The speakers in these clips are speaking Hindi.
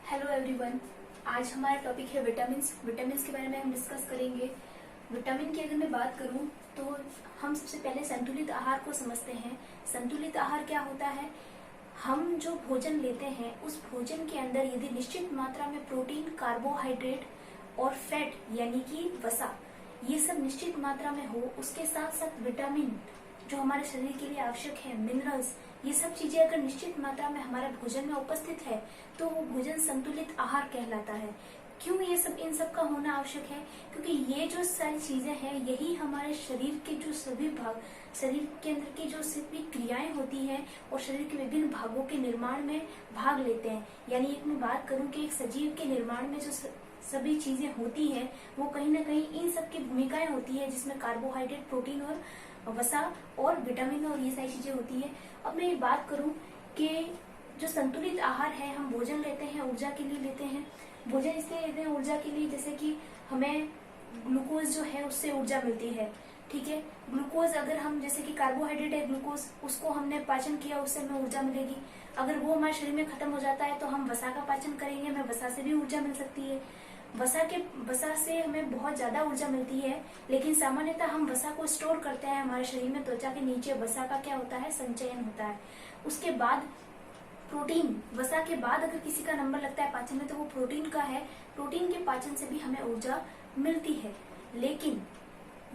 Hello everyone. आज हमारा टॉपिक है विटामिन्स। विटामिन्स के बारे में हम डिस्कस करेंगे। विटामिन की अगर मैं बात करूं तो हम सबसे पहले संतुलित आहार को समझते हैं। संतुलित आहार क्या होता है? हम जो भोजन लेते हैं उस भोजन के अंदर यदि निश्चित मात्रा में प्रोटीन, कार्बोहाइड्रेट और फैट यानी कि वसा, ये सब निश्चित मात्रा में हो, उसके साथ साथ विटामिन जो हमारे शरीर के लिए आवश्यक है, मिनरल्स, ये सब चीजें अगर निश्चित मात्रा में हमारे भोजन में उपस्थित है तो वो भोजन संतुलित आहार कहलाता है। क्यों ये सब इन सब का होना आवश्यक है? क्योंकि ये जो सारी चीजें हैं यही हमारे शरीर के जो सभी भाग, शरीर के अंदर की जो सभी क्रियाएं होती हैं और शरीर के विभिन्न भागों के निर्माण में भाग लेते हैं। यानी एक मैं बात करूं कि एक सजीव के निर्माण में जो सभी चीजें होती हैं वो कहीं ना कहीं इन सब की भूमिकाएं होती है, जिसमें कार्बोहाइड्रेट, प्रोटीन और वसा और विटामिन और ये सारी चीजें होती है। अब मैं ये बात करूं कि जो संतुलित आहार है, हम भोजन लेते हैं ऊर्जा के लिए लेते हैं। भोजन इसलिए लेते हैं ऊर्जा के लिए, जैसे कि हमें ग्लूकोज जो है उससे ऊर्जा मिलती है। ठीक है, ग्लूकोज अगर हम, जैसे कि कार्बोहाइड्रेट है ग्लूकोज, उसको हमने पाचन किया, उससे हमें ऊर्जा मिलेगी। अगर वो हमारे शरीर में खत्म हो जाता है तो हम वसा का पाचन करेंगे, हमें वसा से भी ऊर्जा मिल सकती है। वसा से हमें बहुत ज्यादा ऊर्जा मिलती है, लेकिन सामान्यतः हम वसा को स्टोर करते हैं हमारे शरीर में। त्वचा के नीचे वसा का क्या होता है? संचयन होता है। उसके बाद प्रोटीन, वसा के बाद अगर किसी का नंबर लगता है पाचन में तो वो प्रोटीन का है। प्रोटीन के पाचन से भी हमें ऊर्जा मिलती है। लेकिन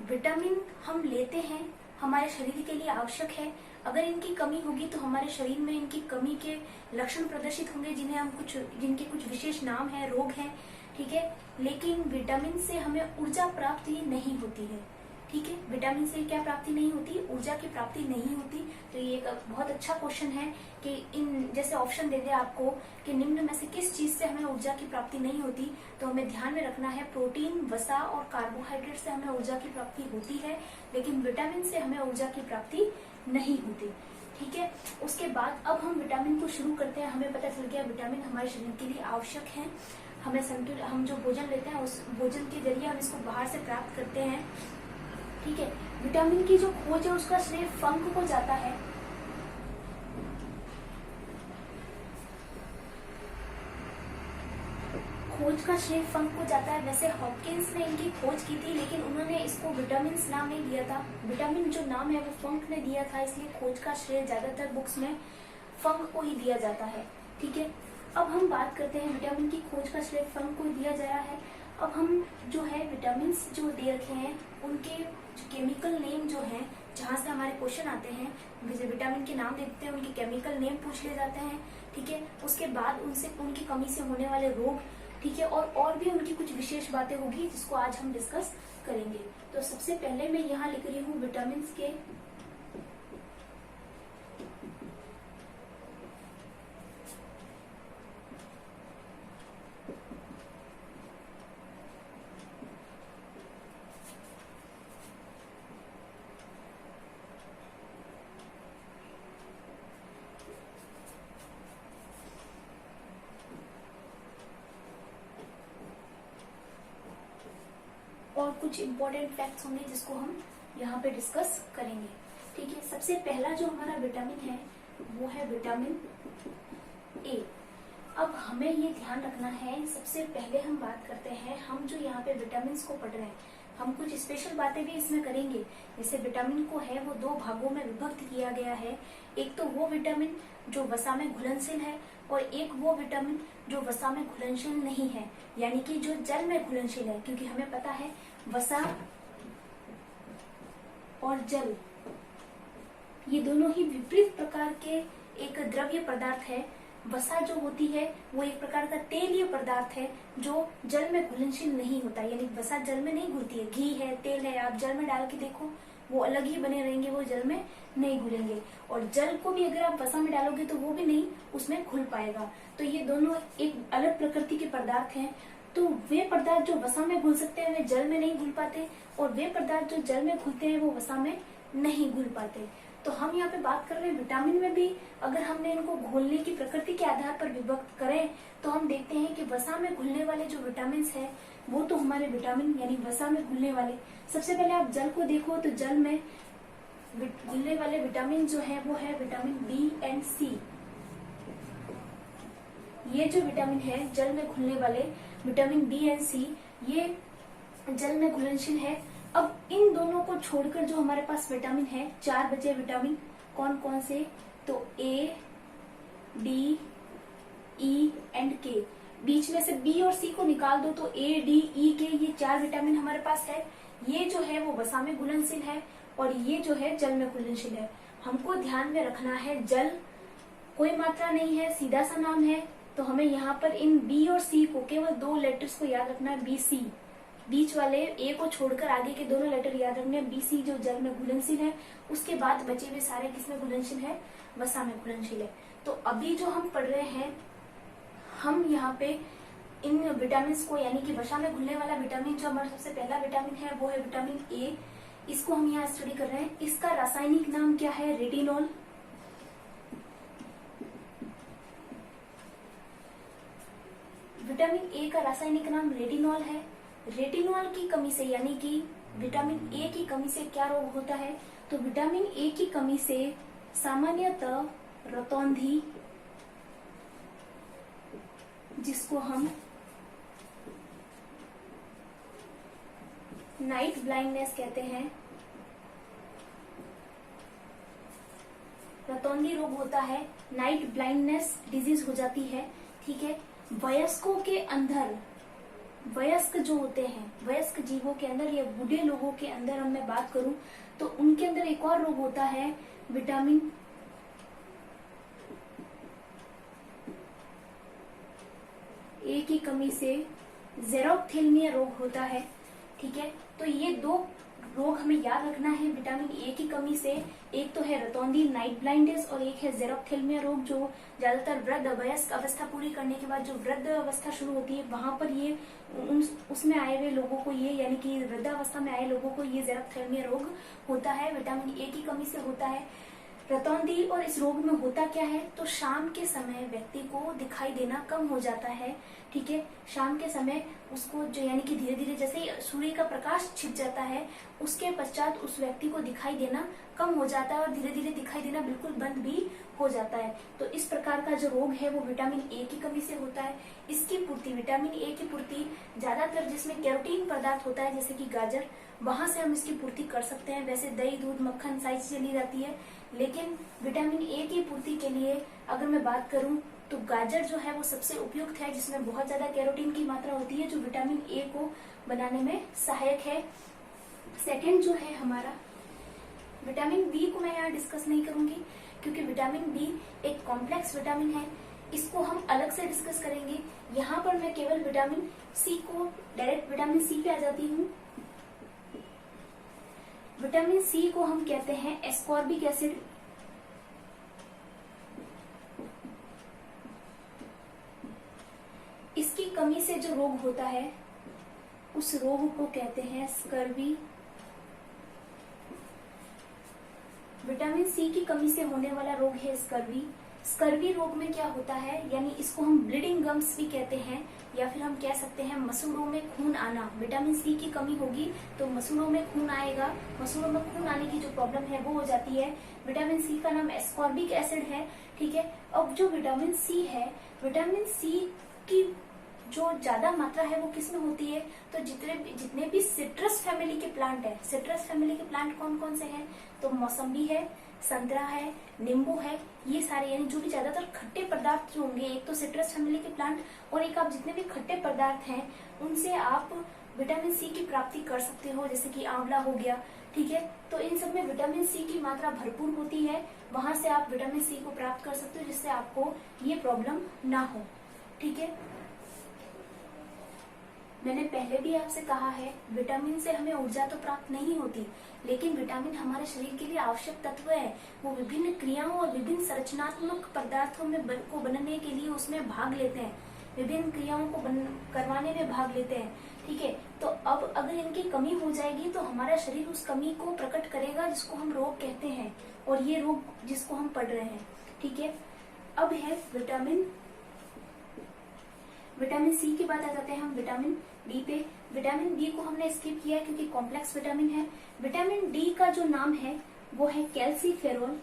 विटामिन हम लेते हैं, हमारे शरीर के लिए आवश्यक है। अगर इनकी कमी होगी तो हमारे शरीर में इनकी कमी के लक्षण प्रदर्शित होंगे, जिनके कुछ विशेष नाम है, रोग हैं। ठीक है, लेकिन विटामिन से हमें ऊर्जा प्राप्ति नहीं होती है। ठीक है, विटामिन से क्या प्राप्ति नहीं होती? ऊर्जा की प्राप्ति नहीं होती। तो ये एक बहुत अच्छा क्वेश्चन है कि इन जैसे ऑप्शन दे दे आपको कि निम्न में से किस चीज से हमें ऊर्जा की प्राप्ति नहीं होती, तो हमें ध्यान में रखना है प्रोटीन, वसा और कार्बोहाइड्रेट से हमें ऊर्जा की प्राप्ति होती है, लेकिन विटामिन से हमें ऊर्जा की प्राप्ति नहीं होती। ठीक है, उसके बाद अब हम विटामिन को शुरू करते हैं। हमें पता चल गया विटामिन हमारे शरीर के लिए आवश्यक है। हम जो भोजन लेते हैं उस भोजन के जरिए हम इसको बाहर से प्राप्त करते हैं। ठीक है, विटामिन की जो खोज है उसका श्रेय फंक को जाता है। खोज का श्रेय फंक को जाता है। वैसे हॉपकिंस ने इनकी खोज की थी, लेकिन उन्होंने इसको विटामिन नाम नहीं दिया था। विटामिन जो नाम है वो फंक ने दिया था, इसलिए खोज का श्रेय ज्यादातर बुक्स में फंक को ही दिया जाता है। ठीक है, अब हम बात करते हैं विटामिन की खोज का श्रेय फंक को दिया गया है। अब हम जो है विटामिन जो दे रखे हैं उनके केमिकल नेम जो हैं, जहाँ से हमारे क्वेश्चन आते हैं, विटामिन के नाम देते हैं, उनके केमिकल नेम पूछ ले जाते हैं। ठीक है, उसके बाद उनसे उनकी कमी से होने वाले रोग, ठीक है, और भी उनकी कुछ विशेष बातें होगी जिसको आज हम डिस्कस करेंगे। तो सबसे पहले मैं यहाँ लिख रही हूँ विटामिन के और कुछ इम्पोर्टेंट फैक्ट्स होंगे जिसको हम यहाँ पे डिस्कस करेंगे। ठीक है, सबसे पहला जो हमारा विटामिन है वो है विटामिन ए। अब हमें ये ध्यान रखना है, सबसे पहले हम बात करते हैं, हम जो यहाँ पे विटामिन को पढ़ रहे हैं, हम कुछ स्पेशल बातें भी इसमें करेंगे। जैसे विटामिन को है वो दो भागों में विभक्त किया गया है। एक तो वो विटामिन जो वसा में घुलनशील है और एक वो विटामिन जो वसा में घुलनशील नहीं है, यानी कि जो जल में घुलनशील है। क्योंकि हमें पता है वसा और जल ये दोनों ही विपरीत प्रकार के एक द्रव्य पदार्थ है। वसा जो होती है वो एक प्रकार का तेलीय पदार्थ है जो जल में घुलनशील नहीं होता, यानी वसा जल में नहीं घुलती है। घी है, तेल है, आप जल में डाल के देखो वो अलग ही बने रहेंगे, वो जल में नहीं घुलेंगे। और जल को भी अगर आप वसा में डालोगे तो वो भी नहीं उसमें घुल पाएगा। तो ये दोनों एक अलग प्रकृति के पदार्थ हैं। तो वे पदार्थ जो वसा में घुल सकते हैं वे जल में नहीं घुल पाते, और वे पदार्थ जो जल में घुलते हैं वो वसा में नहीं घुल पाते। तो हम यहाँ पे बात कर रहे हैं विटामिन में भी अगर हमने इनको घुलने की प्रकृति के आधार पर विभक्त करें तो हम देखते हैं कि वसा में घुलने वाले जो विटामिन है वो तो हमारे विटामिन यानी वसा में घुलने वाले, सबसे पहले आप जल को देखो तो जल में घुलने वाले विटामिन जो है वो है विटामिन बी एंड सी। ये जो विटामिन है जल में घुलने वाले विटामिन बी एंड सी, ये जल में घुलनशील है। अब इन दोनों को छोड़कर जो हमारे पास विटामिन है, 4 बचे विटामिन, कौन कौन से, तो ए, डी, ई एंड के। बीच में से बी और सी को निकाल दो तो ए, डी, ई, के, ये 4 विटामिन हमारे पास है। ये जो है वो वसा में घुलनशील है और ये जो है जल में घुलनशील है। हमको ध्यान में रखना है जल कोई मात्रा नहीं है, सीधा सा नाम है, तो हमें यहाँ पर इन बी और सी को केवल 2 लेटर्स को याद रखना है, बी सी। बीच वाले ए को छोड़कर आगे के दोनों लेटर याद रखने हैं, बी सी जो जल में घुलनशील है। उसके बाद बचे हुए सारे किसमें घुलनशील है, वसा में घुलनशील है। तो अभी जो हम पढ़ रहे हैं, हम यहाँ पे इन विटामिन को यानी कि वसा में घुलने वाला विटामिन जो हमारा सबसे पहला विटामिन है वो है विटामिन ए। इसको हम यहाँ स्टडी कर रहे हैं। इसका रासायनिक नाम क्या है, रेटिनॉल। विटामिन ए का रासायनिक नाम रेटिनॉल है। रेटिनॉल की कमी से यानी कि विटामिन ए की कमी से क्या रोग होता है, तो विटामिन ए की कमी से सामान्यतः रतौंधी, जिसको हम नाइट ब्लाइंडनेस कहते हैं, रतौंधी रोग होता है, नाइट ब्लाइंडनेस डिजीज हो जाती है। ठीक है, वयस्कों के अंदर, वयस्क जो होते हैं, वयस्क जीवों के अंदर या बूढ़े लोगों के अंदर हम मैं बात करूं तो उनके अंदर एक और रोग होता है, विटामिन ए की कमी से ज़ेरोथेल्मिया रोग होता है। ठीक है, तो ये 2 रोग हमें याद रखना है विटामिन ए की कमी से। एक तो है रतौंधी, नाइट ब्लाइंडनेस, और एक है ज़ेरोथेल्मिया रोग जो ज्यादातर वृद्ध वयस्क अवस्था पूरी करने के बाद जो वृद्ध अवस्था शुरू होती है वहां पर ये उसमें आए हुए लोगों को ये यानी कि वृद्धावस्था में आए लोगों को ये ज़ेरोथेल्मिया रोग होता है, विटामिन ए की कमी से होता है रतौंधी। और इस रोग में होता क्या है, तो शाम के समय व्यक्ति को दिखाई देना कम हो जाता है। ठीक है, शाम के समय उसको जो यानी कि धीरे धीरे जैसे सूर्य का प्रकाश छिप जाता है उसके पश्चात उस व्यक्ति को दिखाई देना कम हो जाता है और धीरे धीरे दिखाई देना बिल्कुल बंद भी हो जाता है। तो इस प्रकार का जो रोग है वो विटामिन ए की कमी से होता है। इसकी पूर्ति, विटामिन ए की पूर्ति ज्यादातर जिसमें कैरोटीन पदार्थ होता है जैसे कि गाजर, वहां से हम इसकी पूर्ति कर सकते हैं। वैसे दही, दूध, मक्खन सारी चीजें ली जाती है, लेकिन विटामिन ए की पूर्ति के लिए अगर मैं बात करूं तो गाजर जो है वो सबसे उपयुक्त है, जिसमें बहुत ज्यादा कैरोटीन की मात्रा होती है जो विटामिन ए को बनाने में सहायक है। सेकंड जो है हमारा विटामिन बी को मैं यहाँ डिस्कस नहीं करूंगी क्योंकि विटामिन बी एक कॉम्प्लेक्स विटामिन है, इसको हम अलग से डिस्कस करेंगे। यहाँ पर मैं केवल विटामिन सी को डायरेक्ट विटामिन सी पे आ जाती हूँ। विटामिन सी को हम कहते हैं एस्कॉर्बिक एसिड। इसकी कमी से जो रोग होता है उस रोग को कहते हैं स्कर्वी। विटामिन सी की कमी से होने वाला रोग है स्कर्वी। स्कर्वी रोग में क्या होता है, यानी इसको हम ब्लीडिंग गम्स भी कहते हैं या फिर हम कह सकते हैं मसूड़ों में खून आना। विटामिन सी की कमी होगी तो मसूड़ों में खून आएगा, मसूड़ों में खून आने की जो प्रॉब्लम है वो हो जाती है। विटामिन सी का नाम एस्कॉर्बिक एसिड है। ठीक है, अब जो विटामिन सी है, विटामिन सी की जो ज्यादा मात्रा है वो किसमें होती है, तो जितने भी सिट्रस फैमिली के प्लांट है, सिट्रस फैमिली के प्लांट कौन कौन से हैं, तो मौसम्बी है, संतरा है, नींबू है, ये सारे यानी जो भी ज्यादातर खट्टे पदार्थ जो होंगे, एक तो सिट्रस फैमिली के प्लांट और एक आप जितने भी खट्टे पदार्थ हैं उनसे आप विटामिन सी की प्राप्ति कर सकते हो, जैसे कि आंवला हो गया। ठीक है, तो इन सब में विटामिन सी की मात्रा भरपूर होती है, वहां से आप विटामिन सी को प्राप्त कर सकते हो जिससे आपको ये प्रॉब्लम ना हो। ठीक है, मैंने पहले भी आपसे कहा है विटामिन से हमें ऊर्जा तो प्राप्त नहीं होती, लेकिन विटामिन हमारे शरीर के लिए आवश्यक तत्व है। वो विभिन्न क्रियाओं और विभिन्न संरचनात्मक पदार्थों में को बनने के लिए उसमें भाग लेते हैं, विभिन्न क्रियाओं को करवाने में भाग लेते हैं। ठीक है, तो अब अगर इनकी कमी हो जाएगी तो हमारा शरीर उस कमी को प्रकट करेगा जिसको हम रोग कहते हैं, और ये रोग जिसको हम पढ़ रहे हैं। ठीक है, अब है विटामिन सी की बात आ जाते हैं हम विटामिन डी पे। विटामिन डी को हमने स्किप किया क्योंकि कॉम्प्लेक्स विटामिन है। विटामिन डी का जो नाम है वो है कैल्सीफेरॉल।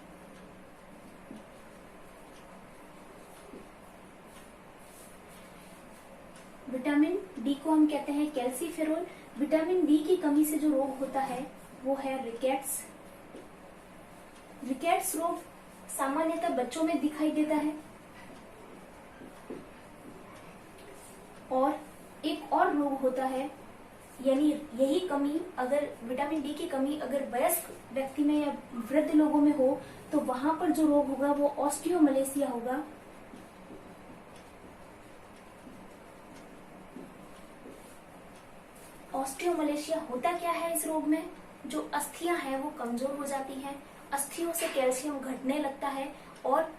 विटामिन डी को हम कहते हैं कैल्सीफेरोल। विटामिन डी की कमी से जो रोग होता है वो है रिकेट्स। रिकेट्स रोग सामान्यतः बच्चों में दिखाई देता है। और एक और रोग होता है, यानी यही कमी, अगर विटामिन डी की कमी अगर वयस्क व्यक्ति में या वृद्ध लोगों में हो तो वहां पर जो रोग होगा वो ऑस्टियोमलेशिया होगा। ऑस्टियोमलेशिया होता क्या है इस रोग में? जो अस्थियां हैं वो कमजोर हो जाती हैं, अस्थियों से कैल्शियम घटने लगता है और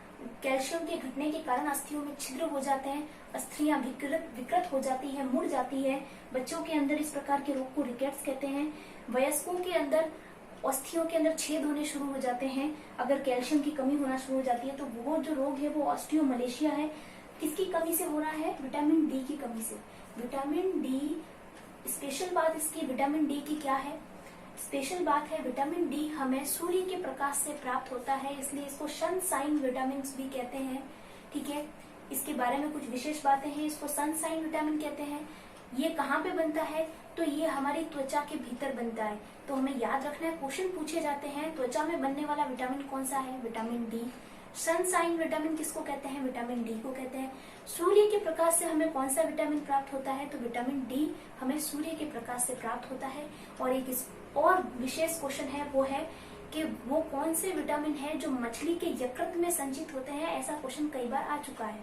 कैल्शियम के घटने के कारण अस्थियों में छिद्र हो जाते हैं, अस्थियां विकृत हो जाती हैं, मुड़ जाती है। बच्चों के अंदर इस प्रकार के रोग को रिकेट्स कहते हैं। वयस्कों के अंदर अस्थियों के अंदर छेद होने शुरू हो जाते हैं अगर कैल्शियम की कमी होना शुरू हो जाती है। तो वो जो रोग है वो ऑस्टियोमलेशिया है। किसकी कमी से हो रहा है? विटामिन डी की कमी से। विटामिन डी, स्पेशल बात इसकी विटामिन डी की क्या है? स्पेशल बात है विटामिन डी हमें सूर्य के प्रकाश से प्राप्त होता है, इसलिए इसको सनशाइन विटामिन भी कहते हैं। ठीक है, इसके बारे में कुछ विशेष बातें हैं। इसको सनशाइन विटामिन कहते हैं। ये कहाँ पे बनता है? तो ये हमारी त्वचा के भीतर बनता है। तो हमें याद रखना है, क्वेश्चन पूछे जाते हैं त्वचा में बनने वाला विटामिन कौन सा है? Vitamin D. सनशाइन विटामिन किसको कहते हैं? विटामिन डी को कहते हैं। सूर्य के प्रकाश से हमें कौन सा विटामिन प्राप्त होता है? तो विटामिन डी हमें सूर्य के प्रकाश से प्राप्त होता है। और एक और विशेष क्वेश्चन है वो है कि वो कौन से विटामिन है जो मछली के यकृत में संचित होते हैं? ऐसा क्वेश्चन कई बार आ चुका है,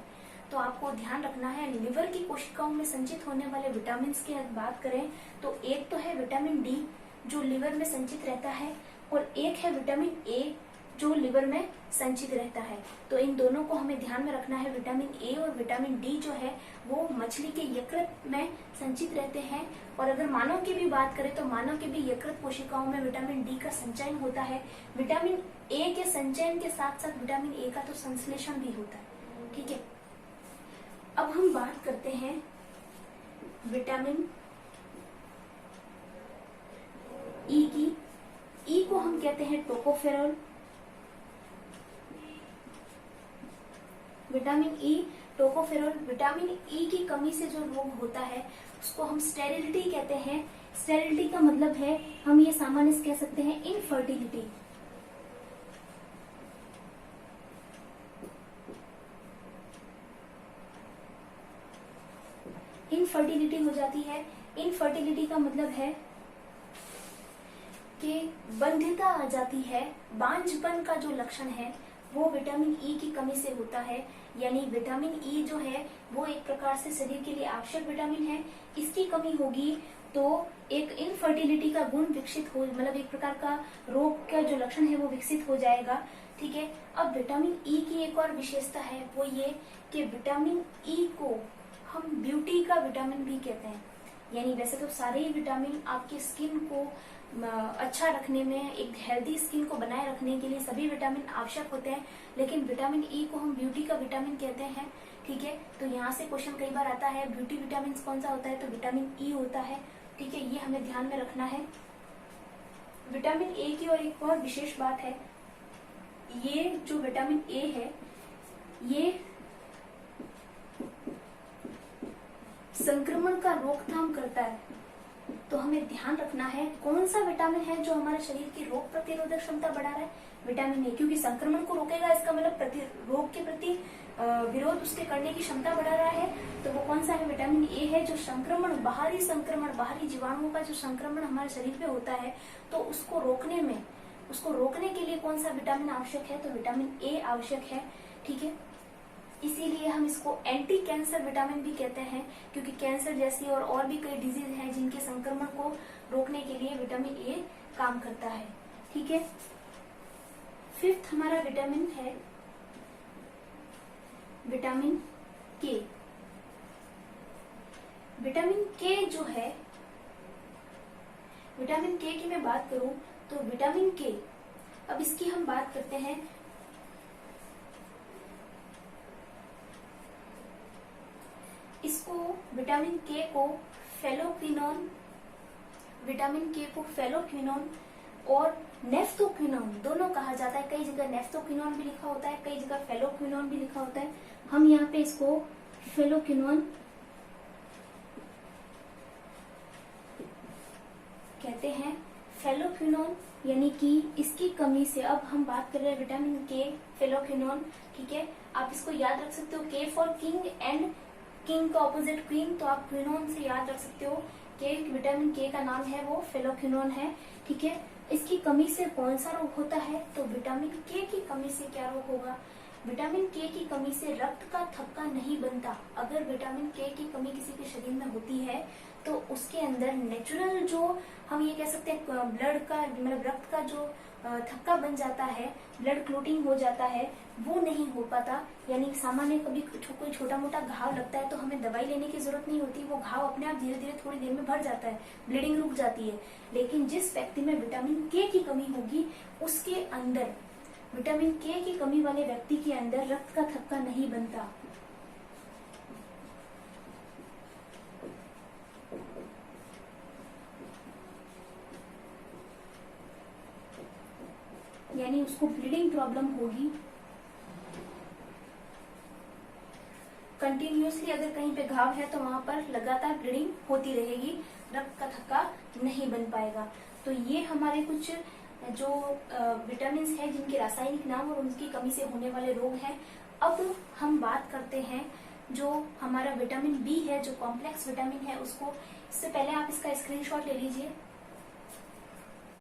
तो आपको ध्यान रखना है। लिवर की कोशिकाओं में संचित होने वाले विटामिन की बात करें तो एक तो है विटामिन डी जो लिवर में संचित रहता है, और एक है विटामिन ए जो लिवर में संचित रहता है। तो इन दोनों को हमें ध्यान में रखना है। विटामिन ए और विटामिन डी जो है वो मछली के यकृत में संचित रहते हैं। और अगर मानव की भी बात करें तो मानव के भी यकृत कोशिकाओं में विटामिन डी का संचयन होता है। विटामिन ए के संचयन के साथ साथ विटामिन ए का तो संश्लेषण भी होता है। ठीक है, अब हम बात करते हैं विटामिन ई की। ई को हम कहते हैं tocopherol. Vitamin E, tocopherol. Vitamin E की कमी से जो रोग होता है उसको हम स्टेरिलिटी कहते हैं। स्टेरिलिटी का मतलब है, हम ये सामान्य से कह सकते हैं, इनफर्टिलिटी। इनफर्टिलिटी हो जाती है। इनफर्टिलिटी का मतलब है कि बंध्यता आ जाती है। बांझपन का जो लक्षण है वो विटामिन ई की कमी से होता है। यानी विटामिन ई जो है वो एक प्रकार से शरीर के लिए आवश्यक विटामिन है। इसकी कमी होगी तो एक इनफर्टिलिटी का गुण विकसित हो, मतलब एक प्रकार का रोग का जो लक्षण है वो विकसित हो जाएगा। ठीक है, अब विटामिन ई की एक और विशेषता है वो ये कि विटामिन ई को हम ब्यूटी का विटामिन भी कहते हैं। यानी वैसे तो सारे ही विटामिन आपकी स्किन को अच्छा रखने में, एक हेल्दी स्किन को बनाए रखने के लिए सभी विटामिन आवश्यक होते हैं, लेकिन विटामिन ई को हम ब्यूटी का विटामिन कहते हैं। ठीक है, तो यहाँ से क्वेश्चन कई बार आता है ब्यूटी विटामिन कौन सा होता है? तो विटामिन ई होता है। ठीक है, ये हमें ध्यान में रखना है। विटामिन ए की और एक और विशेष बात है, ये जो विटामिन ए है ये संक्रमण का रोकथाम करता है। तो हमें ध्यान रखना है कौन सा विटामिन है जो हमारे शरीर की रोग प्रतिरोधक क्षमता बढ़ा रहा है? विटामिन ए, क्योंकि संक्रमण को रोकेगा, इसका मतलब रोग के प्रति विरोध उसके करने की क्षमता बढ़ा रहा है। तो वो कौन सा है? विटामिन ए है जो संक्रमण, बाहरी जीवाणुओं का जो संक्रमण हमारे शरीर पे होता है तो उसको रोकने के लिए कौन सा विटामिन आवश्यक है? तो विटामिन ए आवश्यक है। ठीक है, इसीलिए हम इसको एंटी कैंसर विटामिन भी कहते हैं, क्योंकि कैंसर जैसी और भी कई डिजीज हैं जिनके संक्रमण को रोकने के लिए विटामिन ए काम करता है। ठीक है, फिफ्थ हमारा विटामिन है विटामिन के। विटामिन के जो है, विटामिन के की मैं बात करूं तो विटामिन के, अब इसकी हम बात करते हैं। इसको विटामिन के को फेलोक्विनोन और नेफ्थोक्विनोन दोनों कहा जाता है। कई जगह नेफ्थोक्विनोन भी लिखा होता है, कई जगह फेलोक्विनोन भी लिखा होता है। हम यहाँ पे इसको फेलोक्विनोन कहते हैं फेलोक्विनोन, यानी कि इसकी कमी से, अब हम बात कर रहे हैं विटामिन के, फेलोक्विनोन, ठीक है। आप इसको याद रख सकते हो, के फॉर किंग एंड किंग का ऑपोजिट क्वीन, तो आप क्विनोन से याद रख सकते हो कि विटामिन के का नाम है वो फेलोक्विनोन है, ठीक है। इसकी कमी से कौन सा रोग होता है, तो विटामिन के की कमी से क्या रोग होगा, विटामिन के की कमी से रक्त का थक्का नहीं बनता। अगर विटामिन के की कमी किसी के शरीर में होती है तो उसके अंदर नेचुरल जो हम ये कह सकते हैं ब्लड का, मतलब रक्त का जो थक्का बन जाता है, ब्लड क्लोटिंग हो जाता है, वो नहीं हो पाता। यानी सामान्य कभी कोई छोटा मोटा घाव लगता है तो हमें दवाई लेने की जरूरत नहीं होती, वो घाव अपने आप धीरे धीरे थोड़ी देर में भर जाता है, ब्लीडिंग रुक जाती है। लेकिन जिस व्यक्ति में विटामिन के की कमी होगी, उसके अंदर विटामिन के की कमी वाले व्यक्ति के अंदर रक्त का थक्का नहीं बनता। यानी उसको ब्लीडिंग प्रॉब्लम होगी कंटिन्यूअसली। अगर कहीं पे घाव है तो वहां पर लगातार ब्लीडिंग होती रहेगी, रक्त का थक्का नहीं बन पाएगा। तो ये हमारे कुछ जो विटामिन है जिनके रासायनिक नाम और उनकी कमी से होने वाले रोग हैं। अब हम बात करते हैं जो हमारा विटामिन बी है, जो कॉम्प्लेक्स विटामिन है उसको। इससे पहले आप इसका स्क्रीनशॉट ले लीजिए।